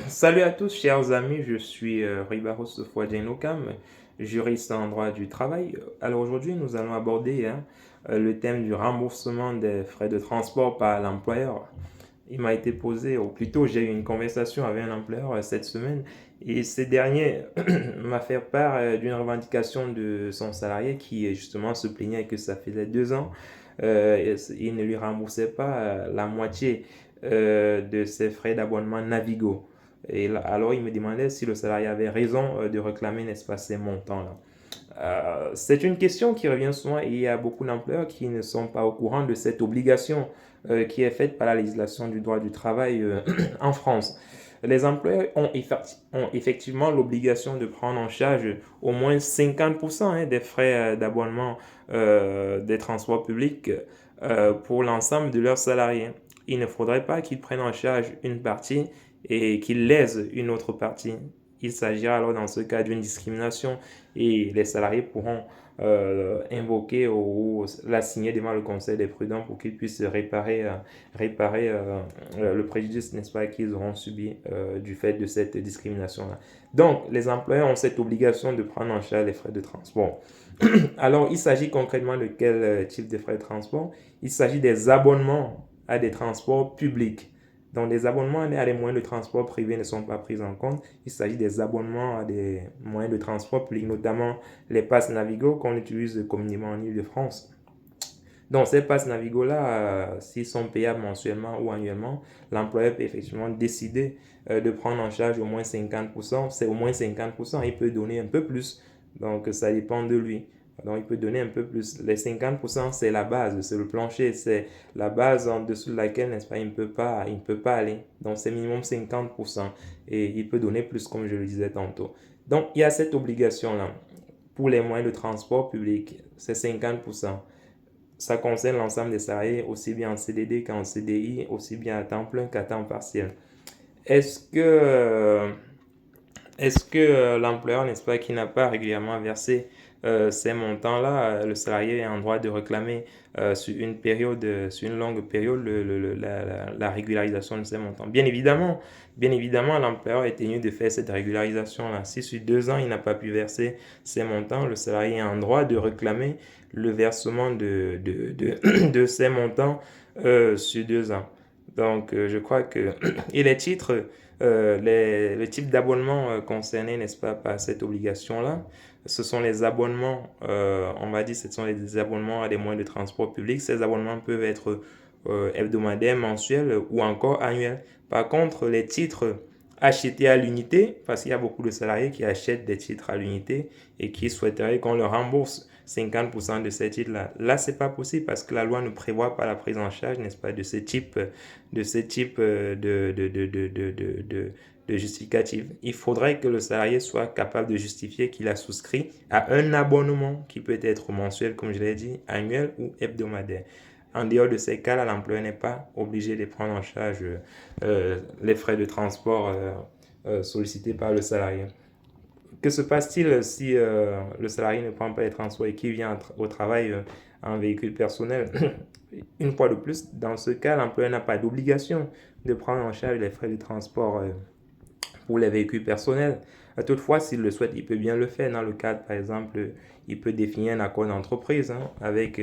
Salut à tous, chers amis, je suis Ribaros Fouadjenokam, juriste en droit du travail. Alors aujourd'hui, nous allons aborder le thème du remboursement des frais de transport par l'employeur. Il m'a été posé, ou plutôt j'ai eu une conversation avec un employeur cette semaine, et ce dernier m'a fait part d'une revendication de son salarié qui justement se plaignait que ça faisait 2 ans, il ne lui remboursait pas la moitié de ses frais d'abonnement Navigo. Alors il me demandait si le salarié avait raison de réclamer, n'est-ce pas, ces montants-là. C'est une question qui revient souvent et il y a beaucoup d'employeurs qui ne sont pas au courant de cette obligation qui est faite par la législation du droit du travail en France. Les employeurs ont effectivement l'obligation de prendre en charge au moins 50% des frais d'abonnement des transports publics pour l'ensemble de leurs salariés. Il ne faudrait pas qu'ils prennent en charge une partie et qu'ils lèsent une autre partie. Il s'agira alors dans ce cas d'une discrimination et les salariés pourront invoquer ou la signer devant le conseil des prud'hommes pour qu'ils puissent réparer le préjudice, n'est-ce pas, qu'ils auront subi du fait de cette discrimination-là. Donc, les employeurs ont cette obligation de prendre en charge les frais de transport. Alors, il s'agit concrètement de quel type de frais de transport? Il s'agit des abonnements à des transports publics. Donc, les abonnements à des moyens de transport privés ne sont pas pris en compte. Il s'agit des abonnements à des moyens de transport publics, notamment les passes Navigo qu'on utilise communément en Ile-de-France. Donc, ces passes Navigo-là, s'ils sont payables mensuellement ou annuellement, l'employeur peut effectivement décider de prendre en charge au moins 50%. C'est au moins 50%. Il peut donner un peu plus. Donc, ça dépend de lui. Donc, il peut donner un peu plus. Les 50%, c'est la base, c'est le plancher, c'est la base en dessous de laquelle, n'est-ce pas, il ne peut pas aller. Donc, c'est minimum 50%. Et il peut donner plus, comme je le disais tantôt. Donc, il y a cette obligation-là. Pour les moyens de transport public, c'est 50%. Ça concerne l'ensemble des salariés, aussi bien en CDD qu'en CDI, aussi bien à temps plein qu'à temps partiel. Est-ce que, est-ce que l'employeur, n'est-ce pas, qui n'a pas régulièrement versé ces montants-là, le salarié est en droit de réclamer sur une longue période la régularisation de ces montants? Bien évidemment, l'employeur est tenu de faire cette régularisation-là. Si sur 2 ans, il n'a pas pu verser ces montants, le salarié est en droit de réclamer le versement de ces montants sur 2 ans. Donc, je crois que et les titres le type d'abonnement concerné, n'est-ce pas, par cette obligation-là, ce sont les abonnements, on va dire, ce sont les abonnements à des moyens de transport public. Ces abonnements peuvent être hebdomadaires, mensuels ou encore annuels. Par contre, les titres achetés à l'unité, parce qu'il y a beaucoup de salariés qui achètent des titres à l'unité et qui souhaiteraient qu'on leur rembourse 50% de ces titres-là. Là, c'est pas possible parce que la loi ne prévoit pas la prise en charge, n'est-ce pas, de ce type de justificatif. Il faudrait que le salarié soit capable de justifier qu'il a souscrit à un abonnement qui peut être mensuel, comme je l'ai dit, annuel ou hebdomadaire. En dehors de ces cas-là, l'employeur n'est pas obligé de prendre en charge les frais de transport sollicités par le salarié. Que se passe-t-il si le salarié ne prend pas les transports et qu'il vient au travail en véhicule personnel? Une fois de plus, dans ce cas, l'employeur n'a pas d'obligation de prendre en charge les frais de transport pour les véhicules personnels. Toutefois, s'il le souhaite, il peut bien le faire. Dans le cadre, par exemple, il peut définir un accord d'entreprise avec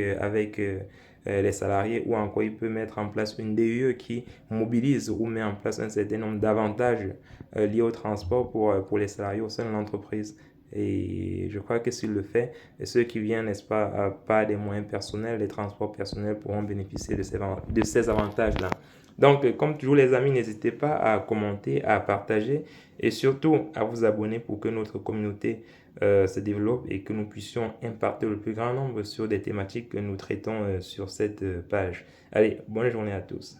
les salariés ou encore il peut mettre en place une DUE qui mobilise ou met en place un certain nombre d'avantages liés au transport pour les salariés au sein de l'entreprise. Et je crois que s'il le fait, ceux qui viennent, n'est-ce pas des moyens personnels, les transports personnels pourront bénéficier de ces avantages-là. Donc, comme toujours les amis, n'hésitez pas à commenter, à partager et surtout à vous abonner pour que notre communauté se développe et que nous puissions impacter le plus grand nombre sur des thématiques que nous traitons sur cette page. Allez, bonne journée à tous.